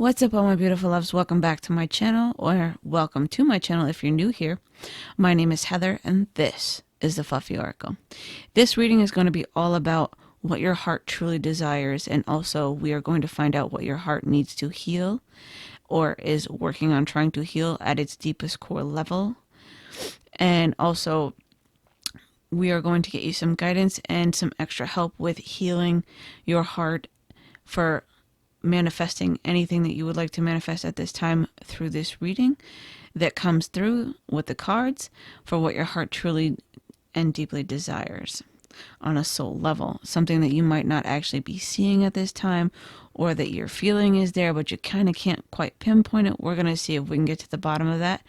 What's up, all my beautiful loves? Welcome back to my channel, or welcome to my channel if you're new here. My name is Heather, and this is the Fluffy Oracle. This reading is going to be all about what your heart truly desires, and also we are going to find out what your heart needs to heal, or is working on trying to heal at its deepest core level. And also, we are going to get you some guidance and some extra help with healing your heart for manifesting anything that you would like to manifest at this time through this reading that comes through with the cards for what your heart truly and deeply desires on a soul level. Something that you might not actually be seeing at this time, or that your feeling is there but you kind of can't quite pinpoint it. We're going to see if we can get to the bottom of that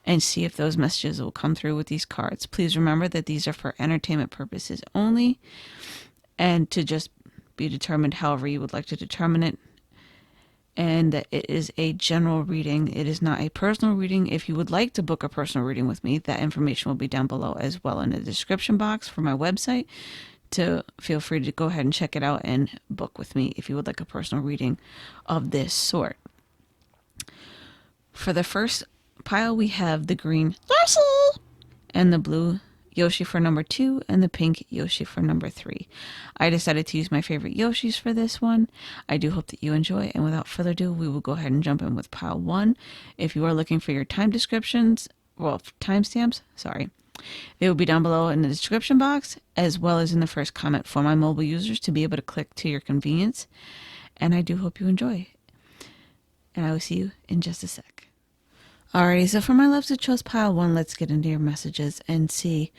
and see if those messages will come through with these cards. Please remember that these are for entertainment purposes only, and to just be determined however you would like to determine it, and that it is a general reading. It is not a personal reading. If you would like to book a personal reading with me, that information will be down below as well in the description box for my website. To feel free to go ahead and check it out and book with me if you would like a personal reading of this sort. For the first pile, we have the green Yoshi and the blue Yoshi for number 2 and the pink Yoshi for number 3. I decided to use my favorite Yoshis for this one. I do hope that you enjoy, and without further ado, we will go ahead and jump in with pile 1. If you are looking for your time descriptions, well, timestamps, sorry, they will be down below in the description box, as well as in the first comment for my mobile users to be able to click to your convenience. And I do hope you enjoy. And I will see you in just a sec. Alrighty, so for my loves who chose pile 1, let's get into your messages and see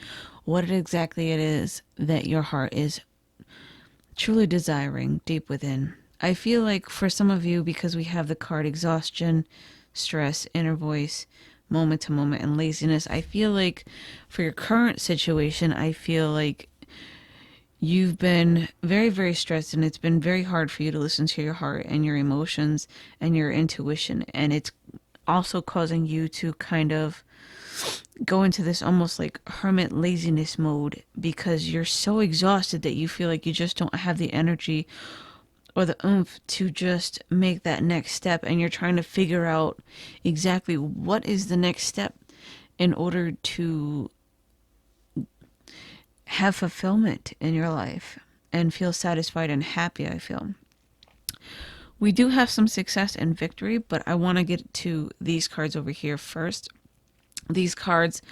what exactly it is that your heart is truly desiring deep within. I feel like for some of you, because we have the card exhaustion, stress, inner voice, moment to moment, and laziness, I feel like for your current situation, I feel like you've been very, very stressed, and it's been very hard for you to listen to your heart and your emotions and your intuition, and it's also causing you to kind of go into this almost like hermit laziness mode, because you're so exhausted that you feel like you just don't have the energy or the oomph to just make that next step, and you're trying to figure out exactly what is the next step in order to have fulfillment in your life and feel satisfied and happy. I feel we do have some success and victory, but I want to get to these cards over here first. These cards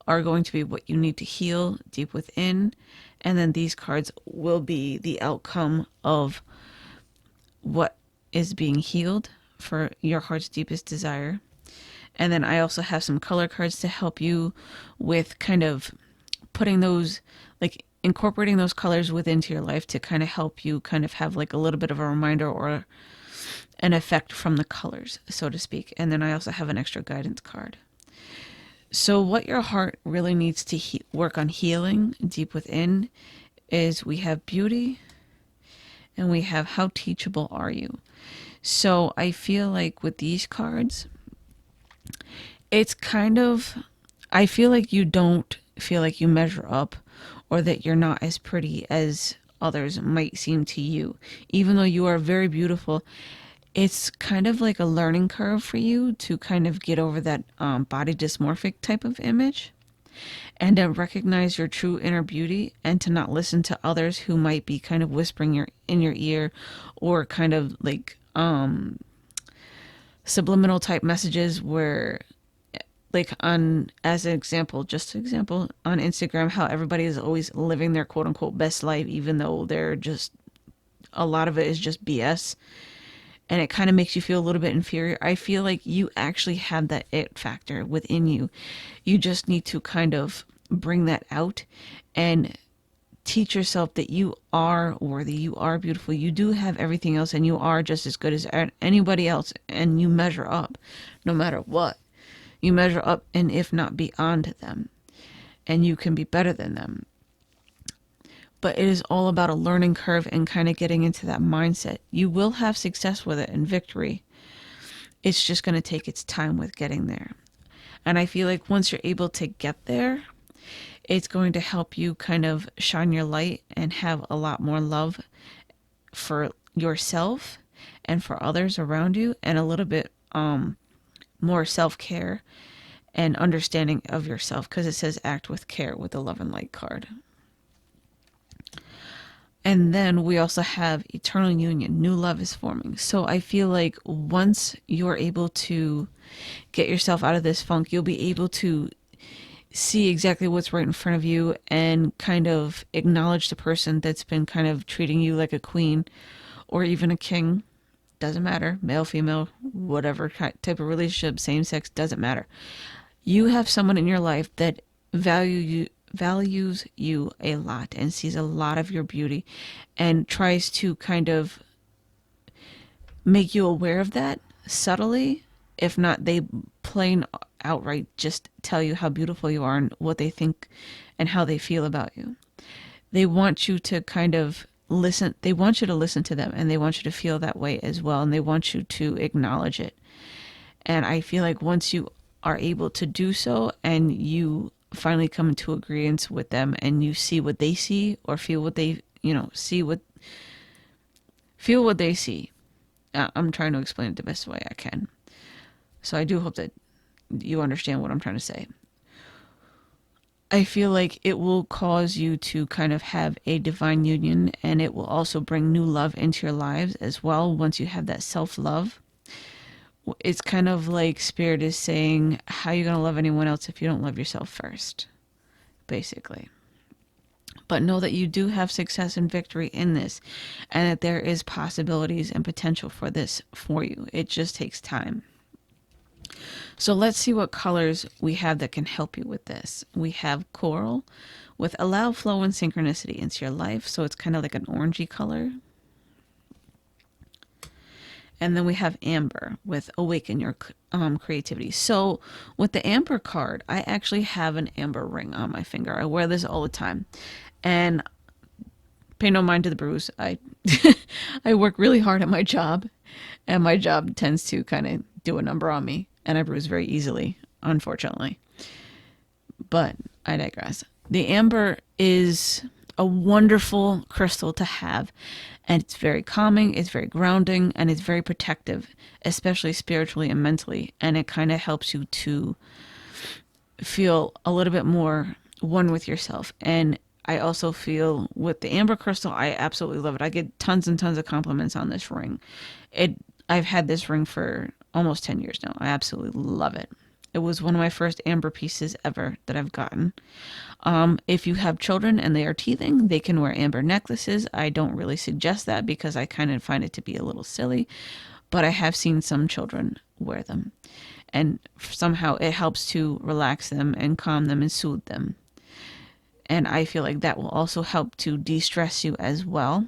are going to be what you need to heal deep within, and then these cards will be the outcome of what is being healed for your heart's deepest desire. And then I also have some color cards to help you with kind of putting those, like incorporating those colors within your life to kind of help you kind of have like a little bit of a reminder or an effect from the colors, so to speak. And then I also have an extra guidance card. So what your heart really needs to work on healing deep within is we have beauty and we have how teachable are you. So I feel like with these cards, it's kind of, I feel like you don't feel like you measure up, or that you're not as pretty as others might seem to you. Even though you are very beautiful, it's kind of like a learning curve for you to kind of get over that body dysmorphic type of image, and to recognize your true inner beauty, and to not listen to others who might be kind of whispering in your ear, or kind of like subliminal type messages where, like on, as an example, just an example, on Instagram, how everybody is always living their quote unquote best life, even though they're just, a lot of it is just BS. And it kind of makes you feel a little bit inferior. I feel like you actually have that it factor within you. You just need to kind of bring that out and teach yourself that you are worthy, you are beautiful, you do have everything else, and you are just as good as anybody else, and you measure up no matter what. You measure up, and if not beyond them, and you can be better than them. But it is all about a learning curve and kind of getting into that mindset. You will have success with it and victory. It's just going to take its time with getting there. And I feel like once you're able to get there, it's going to help you kind of shine your light and have a lot more love for yourself and for others around you, and a little bit more self-care and understanding of yourself, because it says act with care with the love and light card. And then we also have eternal union, new love is forming. So I feel like once you're able to get yourself out of this funk, you'll be able to see exactly what's right in front of you and kind of acknowledge the person that's been kind of treating you like a queen or even a king. Doesn't matter, male, female, whatever type of relationship, same sex, doesn't matter. You have someone in your life that values you a lot and sees a lot of your beauty and tries to kind of make you aware of that subtly. If not, they plain outright just tell you how beautiful you are and what they think and how they feel about you. They want you to kind of listen. They want you to listen to them, and they want you to feel that way as well, and they want you to acknowledge it. And I feel like once you are able to do so and you finally come into agreement with them and you see what they see or feel what they, feel what they see. I'm trying to explain it the best way I can. So I do hope that you understand what I'm trying to say. I feel like it will cause you to kind of have a divine union, and it will also bring new love into your lives as well once you have that self-love. It's kind of like Spirit is saying, how are you going to love anyone else if you don't love yourself first? Basically. But know that you do have success and victory in this, and that there is possibilities and potential for this for you. It just takes time. So let's see what colors we have that can help you with this. We have coral with allow flow and synchronicity into your life. So it's kind of like an orangey color. And then we have amber with awaken your creativity. So with the amber card, I actually have an amber ring on my finger. I wear this all the time. And pay no mind to the bruise. I I work really hard at my job, and my job tends to kind of do a number on me, and I bruise very easily, unfortunately. But I digress. The amber is a wonderful crystal to have, and it's very calming, it's very grounding, and it's very protective, especially spiritually and mentally, and it kind of helps you to feel a little bit more one with yourself. And I also feel with the amber crystal, I absolutely love it. I get tons and tons of compliments on this ring. I've had this ring for almost 10 years now. I absolutely love it. It was one of my first amber pieces ever that I've gotten. If you have children and they are teething, they can wear amber necklaces. I don't really suggest that because I kind of find it to be a little silly, but I have seen some children wear them, and somehow it helps to relax them and calm them and soothe them. And I feel like that will also help to de-stress you as well,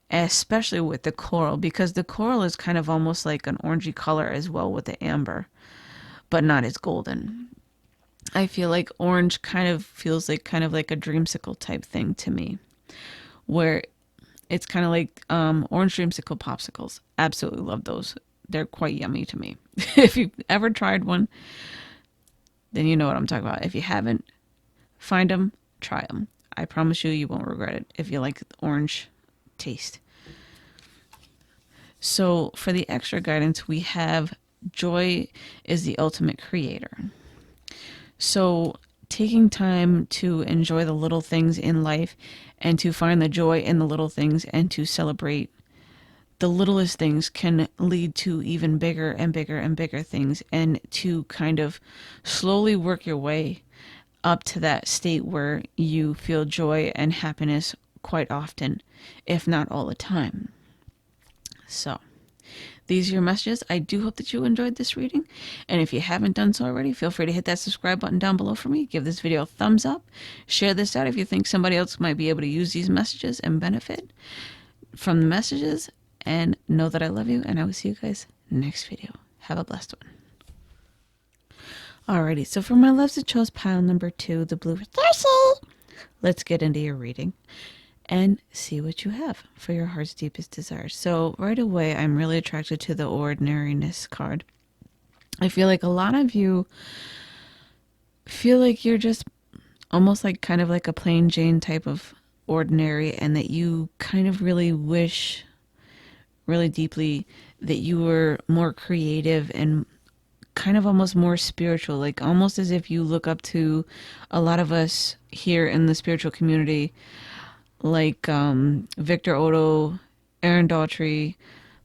especially with the coral, because the coral is kind of almost like an orangey color as well with the amber, but not as golden. I feel like orange feels like kind of like a dreamsicle type thing to me, where it's kind of like orange dreamsicle popsicles. Absolutely love those. They're quite yummy to me. If you've ever tried one, then you know what I'm talking about. If you haven't, find them, try them. I promise you, you won't regret it if you like orange taste. So for the extra guidance, we have joy is the ultimate creator. So taking time to enjoy the little things in life and to find the joy in the little things and to celebrate the littlest things can lead to even bigger and bigger and bigger things, and to kind of slowly work your way up to that state where you feel joy and happiness quite often, if not all the time. So these are your messages. I do hope that you enjoyed this reading. And if you haven't done so already, feel free to hit that subscribe button down below for me. Give this video a thumbs up. Share this out if you think somebody else might be able to use these messages and benefit from the messages. And know that I love you, and I will see you guys next video. Have a blessed one. Alrighty, so for my loves, it chose pile number 2, the blue Thirsty. Let's get into your reading and see what you have for your heart's deepest desires. So right away, I'm really attracted to the ordinariness card. I feel like a lot of you feel like you're just almost like kind of like a plain Jane type of ordinary, and that you kind of really wish really deeply that you were more creative and kind of almost more spiritual, like almost as if you look up to a lot of us here in the spiritual community, like Victor Odo, Aaron Daughtry,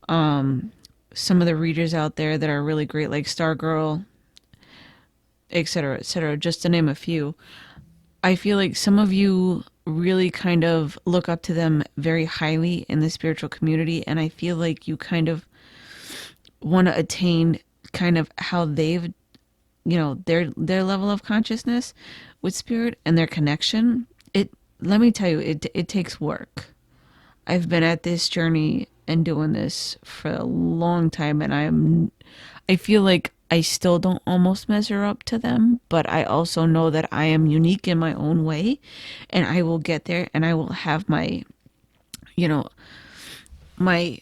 some of the readers out there that are really great, like Stargirl, etc., just to name a few. I feel like some of you really kind of look up to them very highly in the spiritual community, and I feel like you kind of want to attain kind of how they've, their level of consciousness with spirit and their connection. It Let me tell you, it takes work. I've been at this journey and doing this for a long time, and I feel like I still don't almost measure up to them, but I also know that I am unique in my own way, and I will get there, and I will have you know, my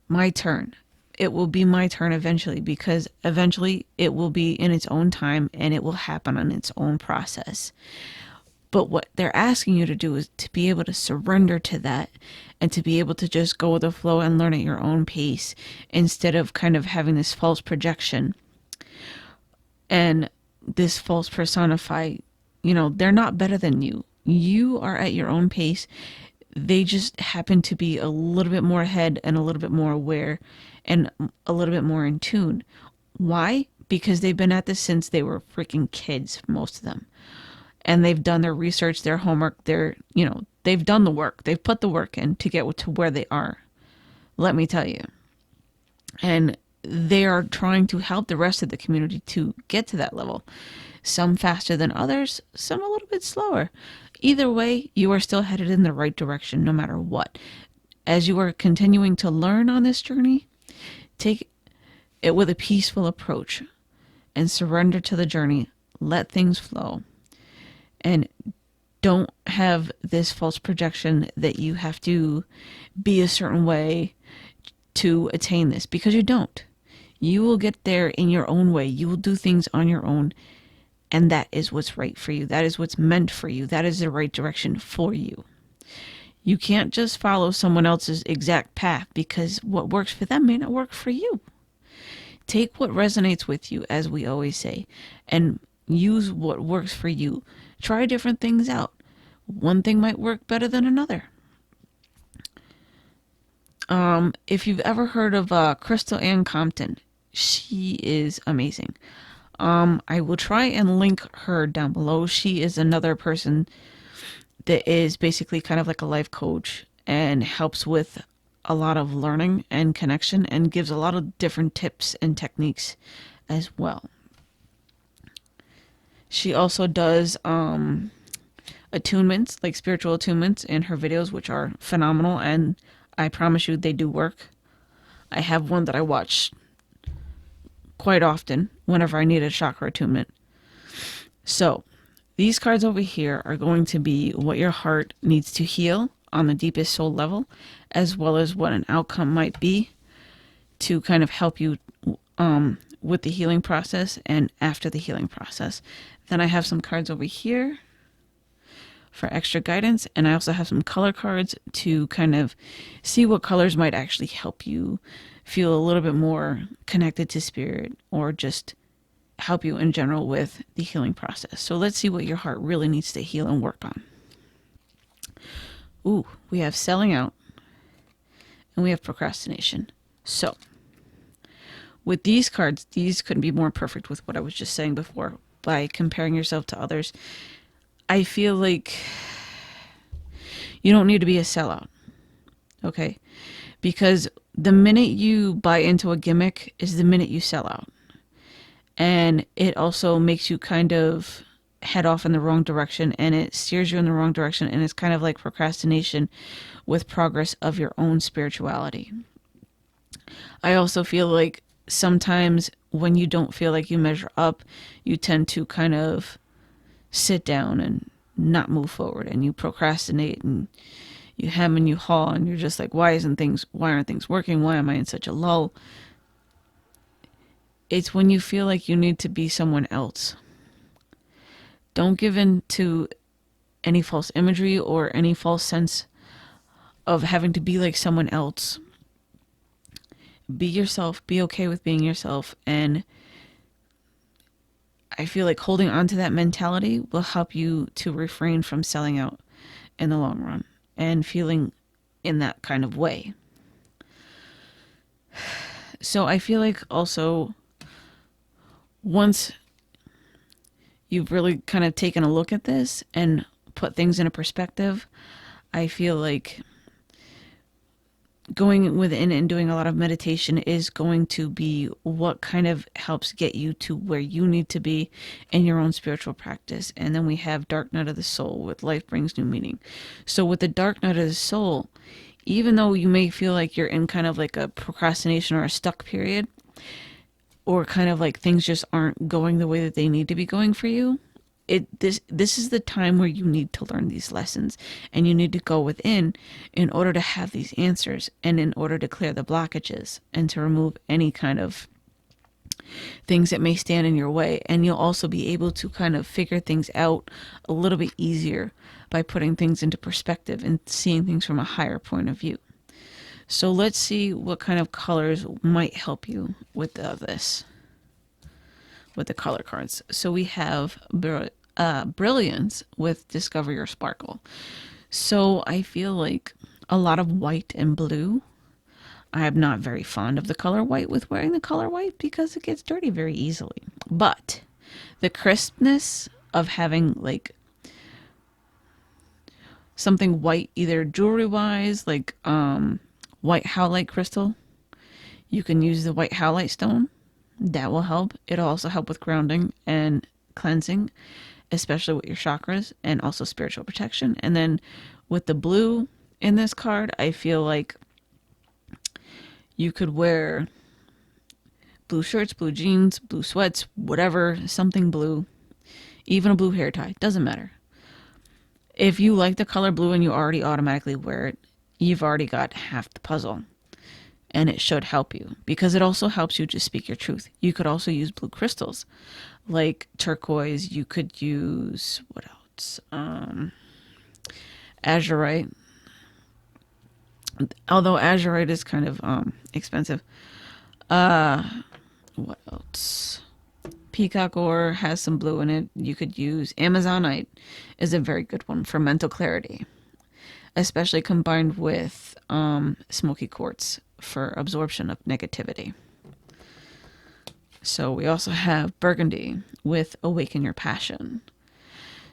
my turn. It will be my turn eventually, because eventually it will be in its own time and it will happen on its own process. But what they're asking you to do is to be able to surrender to that and to be able to just go with the flow and learn at your own pace, instead of kind of having this false projection and this false personify. They're not better than you. You are at your own pace. They just happen to be a little bit more ahead and a little bit more aware and a little bit more in tune. Why? Because they've been at this since they were freaking kids, most of them. And they've done their research, their homework, they've done the work. They've put the work in to get to where they are. Let me tell you. And they are trying to help the rest of the community to get to that level. Some faster than others, some a little bit slower. Either way, you are still headed in the right direction no matter what. As you are continuing to learn on this journey, take it with a peaceful approach and surrender to the journey. Let things flow. And don't have this false projection that you have to be a certain way to attain this, because you don't. You will get there in your own way. You will do things on your own. And that is what's right for you. That is what's meant for you. That is the right direction for you. You can't just follow someone else's exact path, because what works for them may not work for you. Take what resonates with you, as we always say, and use what works for you. Try different things out. One thing might work better than another. If you've ever heard of Crystal Ann Compton, she is amazing. I will try and link her down below. She is another person that is basically kind of like a life coach and helps with a lot of learning and connection and gives a lot of different tips and techniques as well. She also does attunements, like spiritual attunements, in her videos, which are phenomenal, and I promise you they do work. I have one that I watch quite often whenever I need a chakra attunement. So these cards over here are going to be what your heart needs to heal on the deepest soul level, as well as what an outcome might be to kind of help you with the healing process and after the healing process. Then I have some cards over here for extra guidance, and I also have some color cards to kind of see what colors might actually help you feel a little bit more connected to spirit, or just help you in general with the healing process. So let's see what your heart really needs to heal and work on. Ooh, we have selling out and we have procrastination. So with these cards, these couldn't be more perfect with what I was just saying before. By comparing yourself to others, I feel like you don't need to be a sellout. Okay? Because the minute you buy into a gimmick is the minute you sell out. And it also makes you kind of head off in the wrong direction, and it steers you in the wrong direction, and it's kind of like procrastination with progress of your own spirituality. I also feel like sometimes when you don't feel like you measure up, you tend to kind of sit down and not move forward, and you procrastinate and you hem and you haw, and you're just like, why aren't things working? Why am I in such a lull? It's when you feel like you need to be someone else. Don't give in to any false imagery or any false sense of having to be like someone else. Be yourself, be okay with being yourself. And I feel like holding on to that mentality will help you to refrain from selling out in the long run and feeling in that kind of way. So I feel like also once you've really kind of taken a look at this and put things in a perspective, I feel like going within and doing a lot of meditation is going to be what kind of helps get you to where you need to be in your own spiritual practice. And then we have dark night of the soul with life brings new meaning. So with the dark night of the soul, even though you may feel like you're in kind of like a procrastination or a stuck period, or kind of like things just aren't going the way that they need to be going for you, this is the time where you need to learn these lessons, and you need to go within in order to have these answers, and in order to clear the blockages and to remove any kind of things that may stand in your way. And you'll also be able to kind of figure things out a little bit easier by putting things into perspective and seeing things from a higher point of view. So let's see what kind of colors might help you with this, with the color cards. So we have Brilliance with Discover Your Sparkle. So I feel like a lot of white and blue. I am not very fond of the color white with wearing the color white because it gets dirty very easily. But the crispness of having like something white, either jewelry wise, like white howlite crystal. You can use the white howlite stone. That will help. It'll also help with grounding and cleansing, especially with your chakras, and also spiritual protection. And then with the blue in this card, I feel like you could wear blue shirts, blue jeans, blue sweats, whatever, something blue, even a blue hair tie, doesn't matter. If you like the color blue and you already automatically wear it, you've already got half the puzzle. And it should help you because it also helps you to speak your truth. You could also use blue crystals like turquoise. You could use, what else? Azurite. Although azurite is kind of expensive. What else? Peacock ore has some blue in it. You could use Amazonite is a very good one for mental clarity, especially combined with smoky quartz for absorption of negativity. So we also have Burgundy with Awaken Your Passion.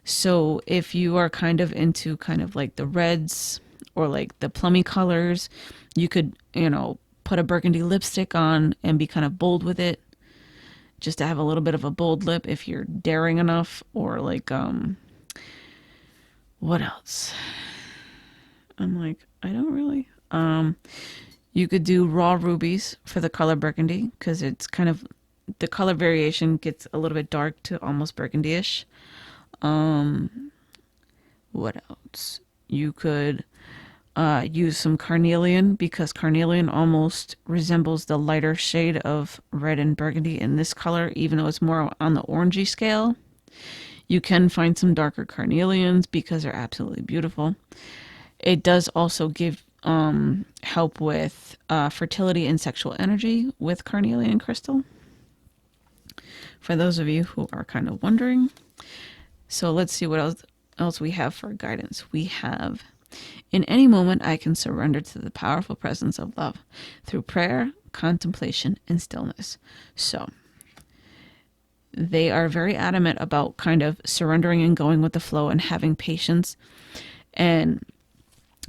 So if you are kind of into kind of like the reds or like the plummy colors, you could, put a burgundy lipstick on and be kind of bold with it, just to have a little bit of a bold lip if you're daring enough. Or like, what else? I'm like, I don't really. You could do raw rubies for the color burgundy because it's kind of, the color variation gets a little bit dark to almost burgundy-ish. What else? You could use some carnelian because carnelian almost resembles the lighter shade of red and burgundy in this color, even though it's more on the orangey scale. You can find some darker carnelians because they're absolutely beautiful. It does also give help with fertility and sexual energy with carnelian crystal, for those of you who are kind of wondering. So let's see what else we have for guidance. We have, in any moment I can surrender to the powerful presence of love through prayer, contemplation, and stillness. So they are very adamant about kind of surrendering and going with the flow and having patience and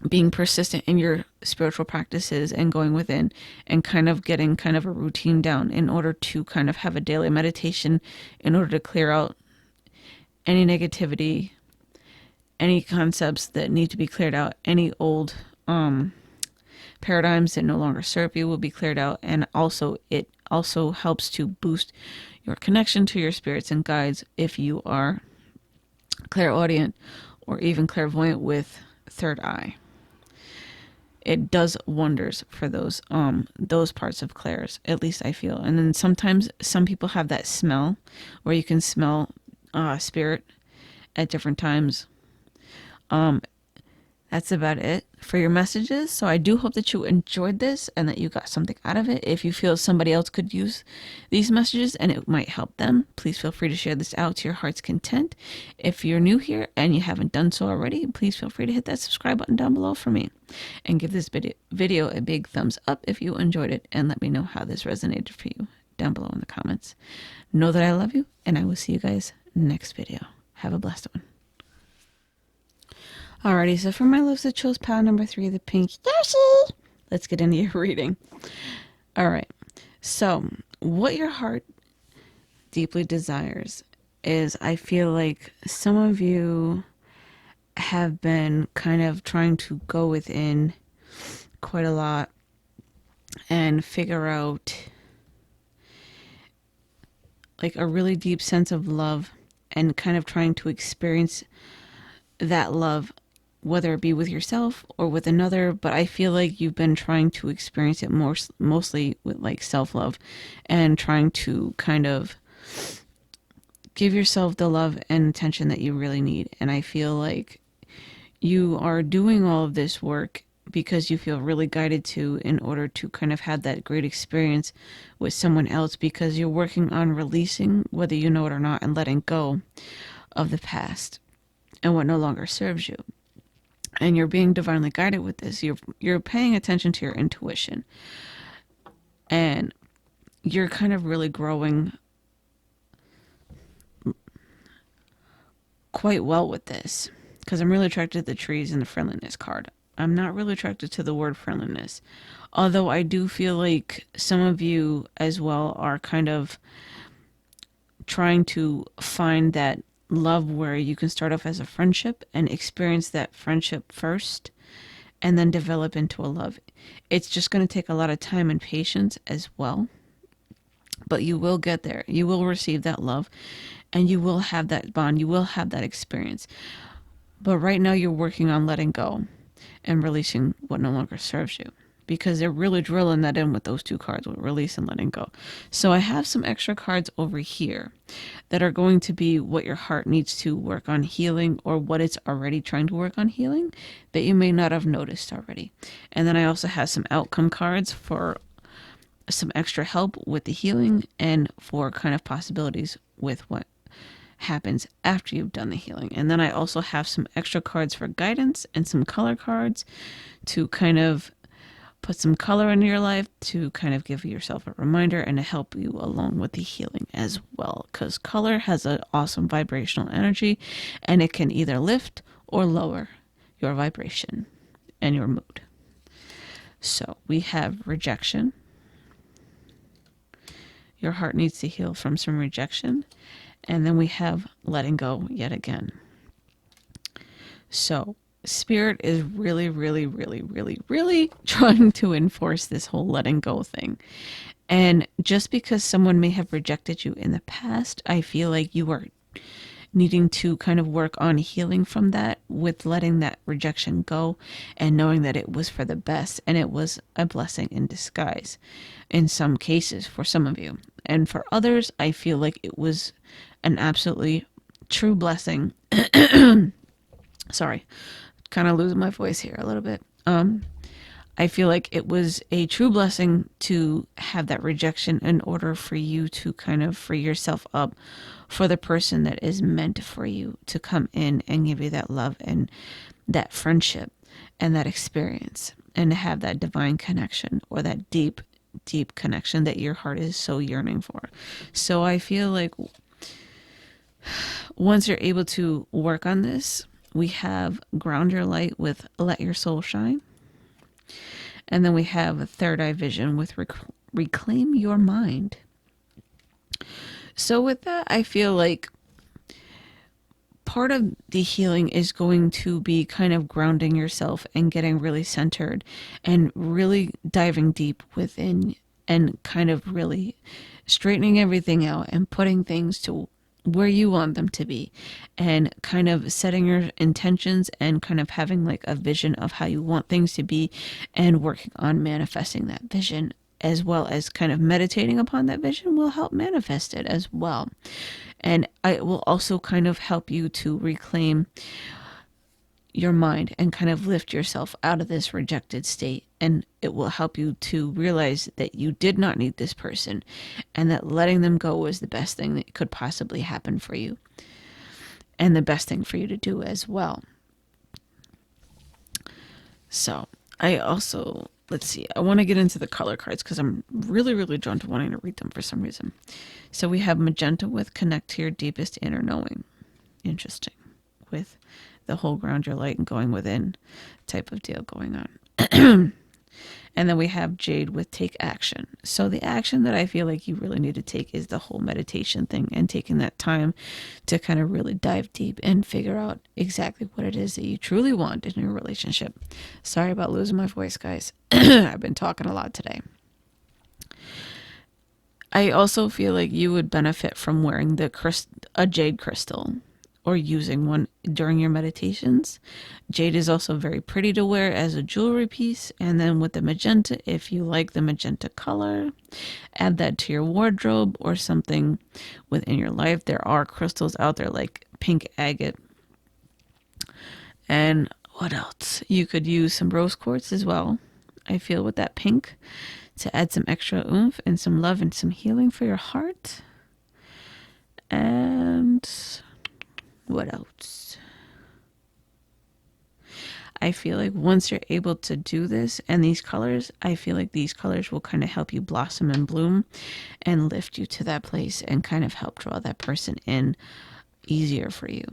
being persistent in your spiritual practices and going within and kind of getting kind of a routine down in order to kind of have a daily meditation in order to clear out any negativity, any concepts that need to be cleared out, any old paradigms that no longer serve you will be cleared out. And also it also helps to boost your connection to your spirits and guides if you are clairaudient or even clairvoyant with third eye. It does wonders for those parts of clairs, at least I feel. And then sometimes some people have that smell where you can smell spirit at different times. that's about it for your messages. So I do hope that you enjoyed this and that you got something out of it. If you feel somebody else could use these messages and it might help them, please feel free to share this out to your heart's content. If you're new here and you haven't done so already, please feel free to hit that subscribe button down below for me and give this video a big thumbs up if you enjoyed it, and let me know how this resonated for you down below in the comments. Know that I love you, and I will see you guys next video. Have a blessed one. Alrighty, so for my Loves that chose pile number 3, the pink Yoshi, let's get into your reading. Alright, so what your heart deeply desires is, I feel like some of you have been kind of trying to go within quite a lot and figure out like a really deep sense of love and kind of trying to experience that love, whether it be with yourself or with another. But I feel like you've been trying to experience it mostly with like self-love and trying to kind of give yourself the love and attention that you really need. And I feel like you are doing all of this work because you feel really guided to, in order to kind of have that great experience with someone else, because you're working on releasing, whether you know it or not, and letting go of the past and what no longer serves you. And you're being divinely guided with this. You're paying attention to your intuition, and you're kind of really growing quite well with this, because I'm really attracted to the trees and the friendliness card. I'm not really attracted to the word friendliness, although I do feel like some of you as well are kind of trying to find that love where you can start off as a friendship and experience that friendship first and then develop into a love. It's just going to take a lot of time and patience as well, but you will get there. You will receive that love and you will have that bond. You will have that experience. But right now you're working on letting go and releasing what no longer serves you, because they're really drilling that in with those two cards, with release and letting go. So I have some extra cards over here that are going to be what your heart needs to work on healing, or what it's already trying to work on healing that you may not have noticed already. And then I also have some outcome cards for some extra help with the healing and for kind of possibilities with what happens after you've done the healing. And then I also have some extra cards for guidance and some color cards to kind of put some color into your life, to kind of give yourself a reminder and to help you along with the healing as well, because color has an awesome vibrational energy and it can either lift or lower your vibration and your mood. So we have rejection. Your heart needs to heal from some rejection. And then we have letting go yet again. So Spirit is really, really, really, really, really trying to enforce this whole letting go thing. And just because someone may have rejected you in the past, I feel like you are needing to kind of work on healing from that, with letting that rejection go and knowing that it was for the best and it was a blessing in disguise in some cases for some of you. And for others, I feel like it was an absolutely true blessing. Sorry, kind of losing my voice here a little bit. I feel like it was a true blessing to have that rejection in order for you to kind of free yourself up for the person that is meant for you to come in and give you that love and that friendship and that experience, and to have that divine connection, or that deep, deep connection that your heart is so yearning for. So I feel like once you're able to work on this, we have ground your light with let your soul shine. And then we have a third eye vision with reclaim your mind. So with that, I feel like part of the healing is going to be kind of grounding yourself and getting really centered and really diving deep within and kind of really straightening everything out and putting things to where you want them to be, and kind of setting your intentions and kind of having like a vision of how you want things to be and working on manifesting that vision, as well as kind of meditating upon that vision will help manifest it as well. And it will also kind of help you to reclaim your mind and kind of lift yourself out of this rejected state. And it will help you to realize that you did not need this person and that letting them go was the best thing that could possibly happen for you and the best thing for you to do as well. So I also, let's see, I want to get into the color cards because I'm really, really drawn to wanting to read them for some reason. So we have magenta with connect to your deepest inner knowing. Interesting. With the whole ground your light and going within type of deal going on. And then we have jade with take action. So the action that I feel like you really need to take is the whole meditation thing and taking that time to kind of really dive deep and figure out exactly what it is that you truly want in your relationship. Sorry about losing my voice, guys. I've been talking a lot today. I also feel like you would benefit from wearing a jade crystal or using one during your meditations. Jade is also very pretty to wear as a jewelry piece. And then with the magenta, if you like the magenta color, add that to your wardrobe or something within your life. There are crystals out there like pink agate. And what else? You could use some rose quartz as well, I feel, with that pink to add some extra oomph and some love and some healing for your heart. And what else? I feel like once you're able to do this and these colors, I feel like these colors will kind of help you blossom and bloom and lift you to that place and kind of help draw that person in easier for you.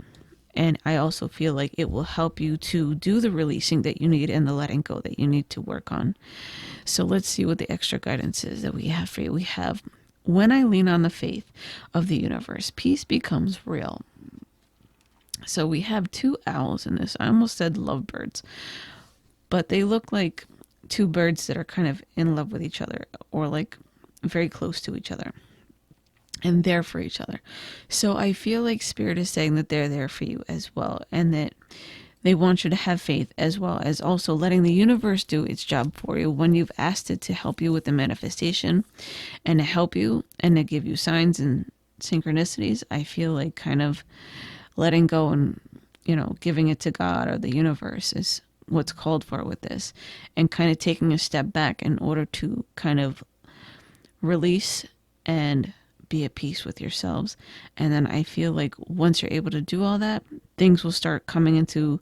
And I also feel like it will help you to do the releasing that you need and the letting go that you need to work on. So let's see what the extra guidance is that we have for you. We have, when I lean on the faith of the universe, peace becomes real. So we have two owls in this. I almost said lovebirds, but they look like two birds that are kind of in love with each other or like very close to each other and there for each other. So I feel like Spirit is saying that they're there for you as well and that they want you to have faith as well as also letting the universe do its job for you when you've asked it to help you with the manifestation and to help you and to give you signs and synchronicities. I feel like kind of letting go and, giving it to God or the universe is what's called for with this. And kind of taking a step back in order to kind of release and be at peace with yourselves. And then I feel like once you're able to do all that, things will start coming into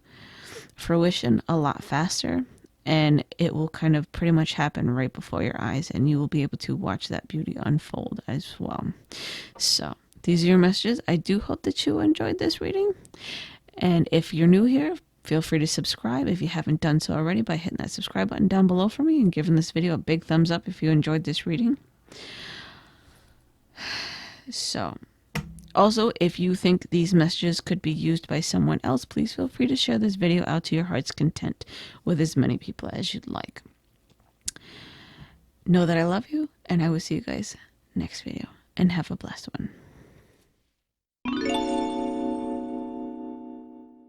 fruition a lot faster. And it will kind of pretty much happen right before your eyes. And you will be able to watch that beauty unfold as well. So these are your messages. I do hope that you enjoyed this reading. And if you're new here, feel free to subscribe if you haven't done so already by hitting that subscribe button down below for me and giving this video a big thumbs up if you enjoyed this reading. So, also, if you think these messages could be used by someone else, please feel free to share this video out to your heart's content with as many people as you'd like. Know that I love you, and I will see you guys next video, and have a blessed one.